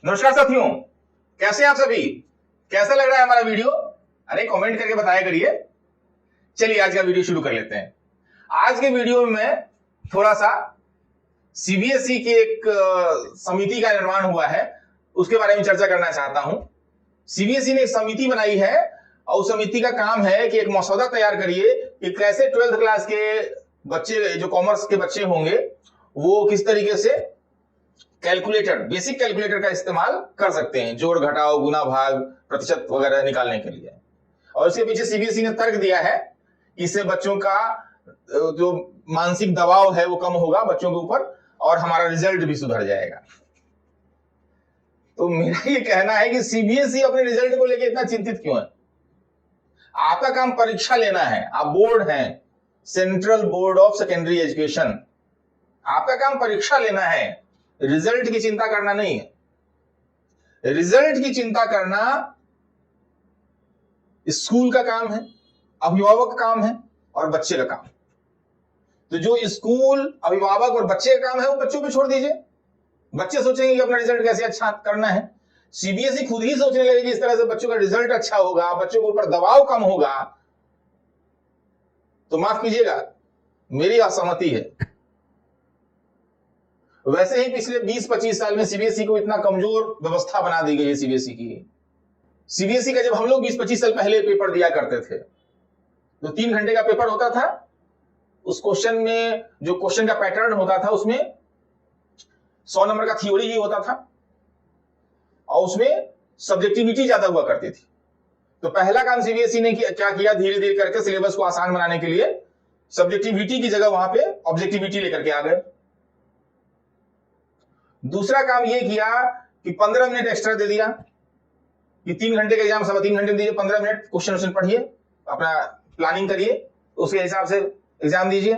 नमस्कार साथियों, कैसे हैं आप सभी। कैसा लग रहा है हमारा वीडियो? अरे कमेंट करके बताया करिए। चलिए आज का वीडियो शुरू कर लेते हैं। आज के वीडियो में मैं थोड़ा सा सीबीएसई की एक समिति का निर्माण हुआ है, उसके बारे में चर्चा करना चाहता हूं। सीबीएसई ने एक समिति बनाई है और उस समिति का काम है कि एक मसौदा तैयार करिए कि कैसे 12th क्लास के बच्चे, जो कॉमर्स के बच्चे होंगे, वो किस तरीके से कैलकुलेटर, बेसिक कैलकुलेटर का इस्तेमाल कर सकते हैं, जोड़ घटाव गुना भाग प्रतिशत वगैरह निकालने के लिए। और इसके पीछे सीबीएसई ने तर्क दिया है कि इससे बच्चों का जो मानसिक दबाव है वो कम होगा बच्चों के ऊपर और हमारा रिजल्ट भी सुधर जाएगा। तो मेरा ये कहना है कि सीबीएसई अपने रिजल्ट को लेकर इतना चिंतित क्यों है? आपका काम परीक्षा लेना है, आप बोर्ड हैं, central board of secondary education. आपका काम परीक्षा लेना है, रिजल्ट की चिंता करना नहीं है। रिजल्ट की चिंता करना स्कूल का काम है, अभिभावक का काम है और बच्चे का काम। तो जो स्कूल, अभिभावक और बच्चे का काम है वो बच्चों पे छोड़ दीजिए। बच्चे सोचेंगे कि अपना रिजल्ट कैसे अच्छा करना है। सीबीएसई खुद ही सोचने लगेगी इस तरह से बच्चों का रिजल्ट अच्छा होगा, बच्चों के ऊपर दबाव कम होगा। तो माफ कीजिएगा, मेरी असहमति है। वैसे ही पिछले 20-25 साल में सीबीएसई को इतना कमजोर व्यवस्था बना दी गई है। सीबीएसई का जब हम लोग 20-25 साल पहले पेपर दिया करते थे तो 3 घंटे का पेपर होता था। उस क्वेश्चन में जो क्वेश्चन का पैटर्न होता था उसमें 100 नंबर का थ्योरी ही होता था और उसमें सब्जेक्टिविटी ज्यादा हुआ करती थी। तो पहला काम सीबीएसई ने क्या किया, धीरे धीरे करके सिलेबस को आसान बनाने के लिए सब्जेक्टिविटी की जगह वहां पे ऑब्जेक्टिविटी लेकर के आ गए। दूसरा काम यह किया कि 15 मिनट एक्स्ट्रा दे दिया कि 3 घंटे का एग्जाम 3.5 घंटे में दीजिए, 15 मिनट क्वेश्चन पढ़िए, अपना प्लानिंग करिए, उसके हिसाब से एग्जाम दीजिए।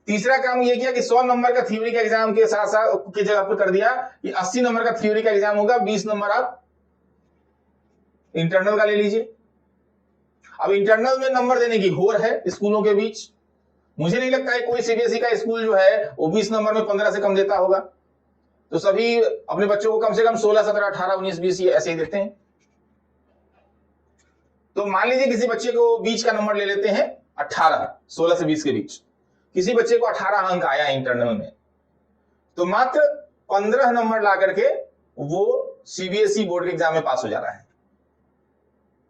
तीसरा काम यह किया कि 100 नंबर का थ्योरी का एग्जाम के साथ साथ की जगह पर कर दिया कि 80 नंबर का थ्योरी का एग्जाम होगा, 20 नंबर आप इंटरनल का ले लीजिए। अब इंटरनल में नंबर देने की होड़ है स्कूलों के बीच। मुझे नहीं लगता है कोई सीबीएसई का स्कूल जो है वो 20 नंबर में 15 से कम देता होगा। तो सभी अपने बच्चों को कम से कम 16, 17, 18, 19, 20 ऐसे ही देते हैं। तो मान लीजिए किसी बच्चे को बीच का नंबर ले लेते हैं 18, 16 से 20 के बीच। किसी बच्चे को 18 अंक आया इंटरनल में, तो मात्र 15 नंबर ला करके वो सीबीएसई बोर्ड के एग्जाम में पास हो जा रहा है।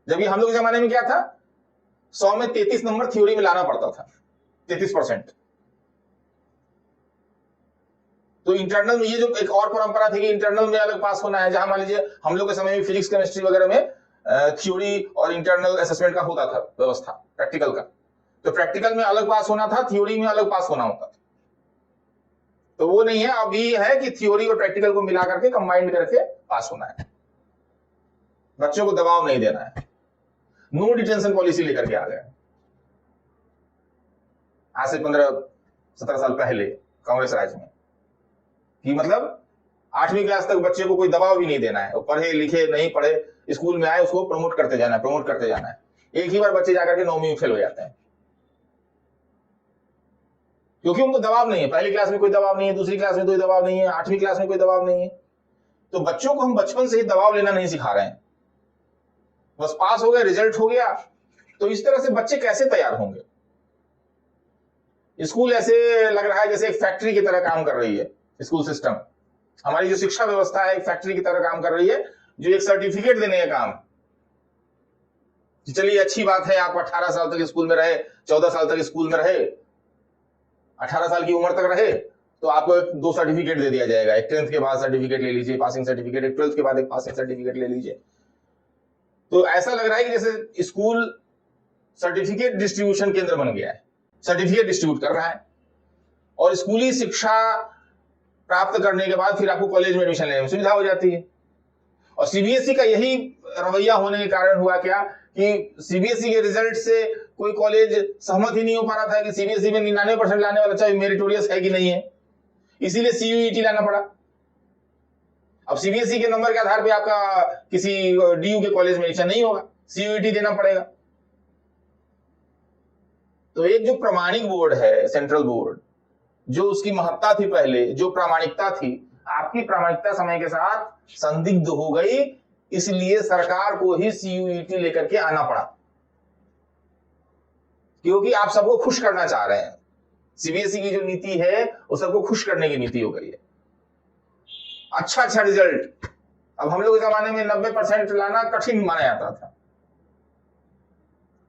जबकि हम लोग के जमाने में क्या था, 100 में 33 नंबर थ्योरी में लाना पड़ता था, 33%। तो इंटरनल में ये जो एक और परंपरा थी कि इंटरनल में अलग पास होना है, जहां मान लीजिए हम लोग के समय में फिजिक्स केमिस्ट्री वगैरह में थ्योरी और इंटरनल असेसमेंट का होता था व्यवस्था, प्रैक्टिकल का। तो प्रैक्टिकल में अलग पास होना था, थ्योरी में अलग पास होना होता था। तो वो नहीं है, अभी है कि थ्योरी और प्रैक्टिकल को मिला करके कंबाइंड करके पास होना है। बच्चों को दबाव नहीं देना है, नो डिटेंशन पॉलिसी लेकर के आ गए आज से 15-17 साल पहले कांग्रेस राज में, कि मतलब 8वीं क्लास तक बच्चे को कोई दबाव भी नहीं देना है। वो पढ़े लिखे नहीं पढ़े, स्कूल में आए उसको प्रमोट करते जाना है, प्रमोट करते जाना है। एक ही बार बच्चे जाकर के 9वीं में फेल हो जाते हैं क्योंकि उनको दबाव नहीं है। पहली क्लास में कोई दबाव नहीं है, दूसरी क्लास में कोई दबाव नहीं है, 8वीं क्लास में कोई दबाव नहीं है। तो बच्चों को हम बचपन से ही दबाव लेना नहीं सिखा रहे हैं। बस पास हो गए, रिजल्ट हो गया। तो इस तरह से बच्चे कैसे तैयार होंगे? स्कूल ऐसे लग रहा है जैसे एक फैक्ट्री की तरह काम कर रही है। स्कूल सिस्टम, हमारी जो शिक्षा व्यवस्था है, एक फैक्ट्री की तरह काम कर रही है, जो एक सर्टिफिकेट देने का काम। चलिए अच्छी बात है, आप 18 साल तक स्कूल में रहे, 14 साल तक स्कूल में रहे, 18 साल की उम्र तक रहे, तो आपको 2 सर्टिफिकेट दे दिया जाएगा। एक 10th के बाद सर्टिफिकेट ले लीजिए, पासिंग सर्टिफिकेट, एक 12th के बाद एक पासिंग सर्टिफिकेट ले लीजिए। तो ऐसा लग रहा है कि जैसे स्कूल सर्टिफिकेट डिस्ट्रीब्यूशन केंद्र बन गया है, सर्टिफिकेट डिस्ट्रीब्यूट कर रहा है। और स्कूली शिक्षा प्राप्त करने के बाद फिर आपको कॉलेज में एडमिशन लेने में सुविधा हो जाती है। और सीबीएसई का यही रवैया होने के कारण हुआ क्या कि सीबीएसई के रिजल्ट से कोई कॉलेज सहमत ही नहीं हो पा रहा था कि सीबीएसई में 99% लाने वाला बच्चा मेरिटोरियस है कि नहीं है, इसीलिए सीयूईटी लाना पड़ा। अब सीबीएसई के नंबर के आधार पे आपका किसी डीयू के कॉलेज में एडमिशन नहीं होगा, सीयूईटी देना पड़ेगा। तो एक जो प्रमाणिक बोर्ड है, सेंट्रल बोर्ड, जो उसकी महत्ता थी पहले, जो प्रामाणिकता थी, आपकी प्रामाणिकता समय के साथ संदिग्ध हो गई, इसलिए सरकार को ही CUET लेकर के आना पड़ा, क्योंकि आप सबको खुश करना चाह रहे हैं। CBSE की जो नीति है वो सबको खुश करने की नीति हो गई है। अच्छा रिजल्ट, अब हम लोग के जमाने में 90% लाना कठिन माना जाता था,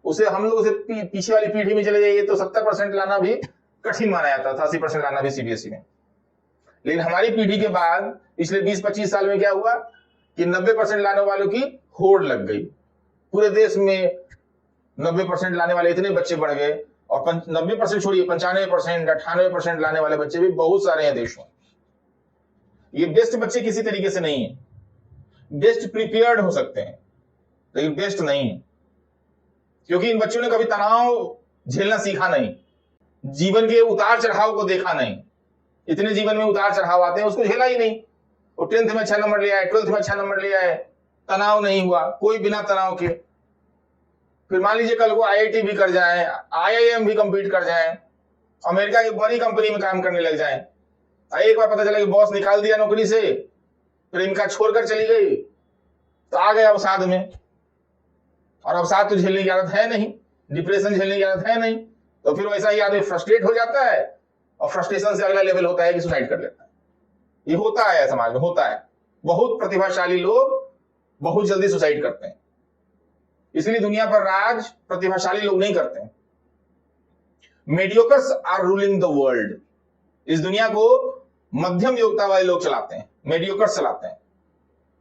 उसे हम लोग से पीछे वाली पीढ़ी में चले जाइए तो 70% लाना भी कठिन माना जाता था, 80% लाना भी CBSE में। लेकिन हमारी पीढ़ी के बाद पिछले 20-25 साल में क्या हुआ कि 90% लाने वालों की होड़ लग गई। पूरे देश में 90% लाने वाले इतने बच्चे बढ़ गए, और 90% छोड़िए 95%, 98% लाने वाले बच्चे भी बहुत सारे हैं देश में। ये बेस्ट बच्चे किसी तरीके से नहीं है, बेस्ट प्रिपेयर्ड हो सकते हैं लेकिन बेस्ट नहीं है, क्योंकि इन बच्चों ने कभी तनाव झेलना सीखा नहीं, जीवन के उतार चढ़ाव को देखा नहीं। इतने जीवन में उतार चढ़ाव आते हैं उसको झेला ही नहीं। वो 10th में अच्छा नंबर लिया है, 12th में अच्छा नंबर लिया है, तनाव नहीं हुआ कोई, बिना तनाव के। फिर मान लीजिए कल को IIT भी कर जाएं, IIM भी कंप्लीट कर जाएं, अमेरिका की बड़ी कंपनी में काम करने लग जाएं, एक बार पता चला कि बॉस निकाल दिया नौकरी से, प्रेमिका छोड़कर चली गई, तो आ गए अवसाद में। और अवसाद तो झेलने की आदत है नहीं, डिप्रेशन झेलने की आदत है नहीं, तो फिर वैसा ही आदमी फ्रस्ट्रेट हो जाता है, और फ्रस्ट्रेशन से अगला लेवल होता है कि सुसाइड कर लेता है। ये होता है समाज में, होता है। बहुत प्रतिभाशाली लोग बहुत जल्दी सुसाइड करते हैं, इसलिए दुनिया पर राज प्रतिभाशाली लोग नहीं करते हैं। Mediocres are ruling the world. इस दुनिया को मध्यम योग्यता वाले लोग चलाते हैं, मीडियोकर्स चलाते हैं,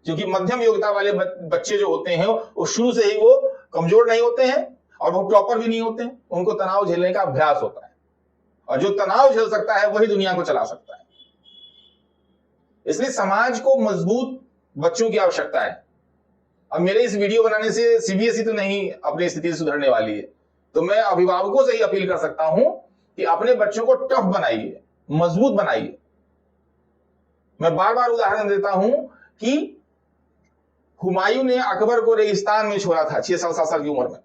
क्योंकि मध्यम योग्यता वाले बच्चे जो होते हैं वो शुरू से ही वो कमजोर नहीं होते हैं और वो टॉपर भी नहीं होते हैं। उनको तनाव झेलने का अभ्यास होता है, और जो तनाव झेल सकता है वही दुनिया को चला सकता है। इसलिए समाज को मजबूत बच्चों की आवश्यकता है। अब मेरे इस वीडियो बनाने से CBSE तो नहीं अपनी स्थिति सुधरने वाली है, तो मैं अभिभावकों से ही अपील कर सकता हूं कि अपने बच्चों को टफ बनाइए, मजबूत बनाइए। मैं बार बार उदाहरण देता हूं कि हुमायूं ने अकबर को रेगिस्तान में छोड़ा था 6 साल 7 साल की उम्र में,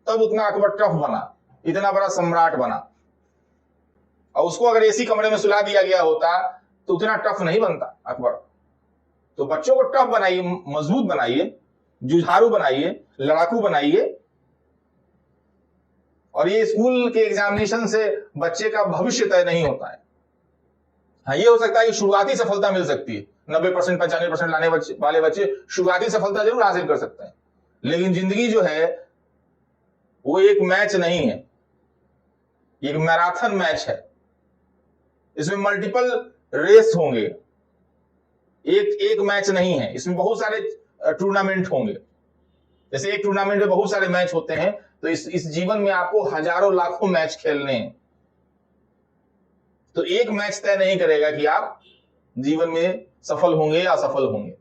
तब उतना अकबर टफ बना, इतना बड़ा सम्राट बना। और उसको अगर ऐसी कमरे में सुला दिया गया होता तो उतना टफ नहीं बनता अकबर। तो बच्चों को टफ बनाइए, मजबूत बनाइए, जुझारू बनाइए, लड़ाकू बनाइए। और ये स्कूल के एग्जामिनेशन से बच्चे का भविष्य तय नहीं होता है। हाँ, ये हो सकता है कि शुरुआती सफलता मिल सकती है, 90% 95% लाने वाले बच्चे शुरुआती सफलता जरूर हासिल कर सकते हैं, लेकिन जिंदगी जो है वो एक मैच नहीं है, एक मैराथन मैच है। इसमें मल्टीपल रेस होंगे, एक मैच नहीं है, इसमें बहुत सारे टूर्नामेंट होंगे। जैसे एक टूर्नामेंट में बहुत सारे मैच होते हैं, तो इस जीवन में आपको हजारों लाखों मैच खेलने हैं। तो एक मैच तय नहीं करेगा कि आप जीवन में सफल होंगे या असफल होंगे।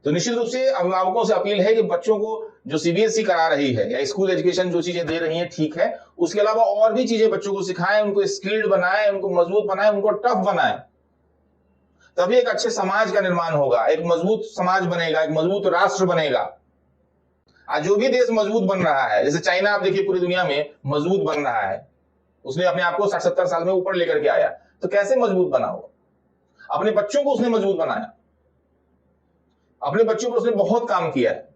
तो निश्चित रूप से अभिभावकों से अपील है कि बच्चों को जो CBSE करा रही है या स्कूल एजुकेशन जो चीजें दे रही है ठीक है, उसके अलावा और भी चीजें बच्चों को सिखाएं, उनको स्किल्ड बनाएं, उनको मजबूत बनाएं, उनको टफ बनाएं। तभी एक अच्छे समाज का निर्माण होगा, एक मजबूत समाज बनेगा, एक मजबूत राष्ट्र बनेगा। आज जो भी देश मजबूत बन रहा है, जैसे चाइना आप देखिए पूरी दुनिया में मजबूत बन रहा है, उसने अपने आप को 60-70 साल में ऊपर लेकर के आया। तो कैसे मजबूत बना हो? अपने बच्चों को उसने मजबूत बनाया, अपने बच्चों पर उसने बहुत काम किया है।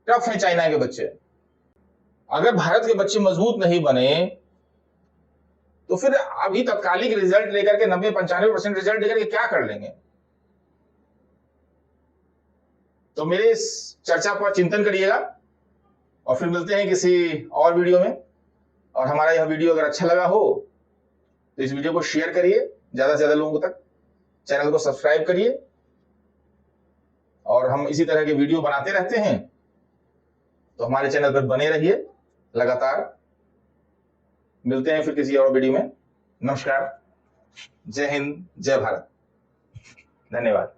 टफ है चाइना के बच्चे। अगर भारत के बच्चे मजबूत नहीं बने तो फिर अभी तत्कालिक रिजल्ट लेकर के 90-95% रिजल्ट लेकर के क्या कर लेंगे? तो मेरे इस चर्चा पर चिंतन करिएगा और फिर मिलते हैं किसी और वीडियो में। और हमारा यह वीडियो अगर अच्छा लगा हो तो इस वीडियो को शेयर करिए ज्यादा से ज्यादा लोगों तक, चैनल को सब्सक्राइब करिए, और हम इसी तरह के वीडियो बनाते रहते हैं, तो हमारे चैनल पर बने रहिए लगातार। मिलते हैं फिर किसी और वीडियो में। नमस्कार, जय हिंद, जय भारत, धन्यवाद।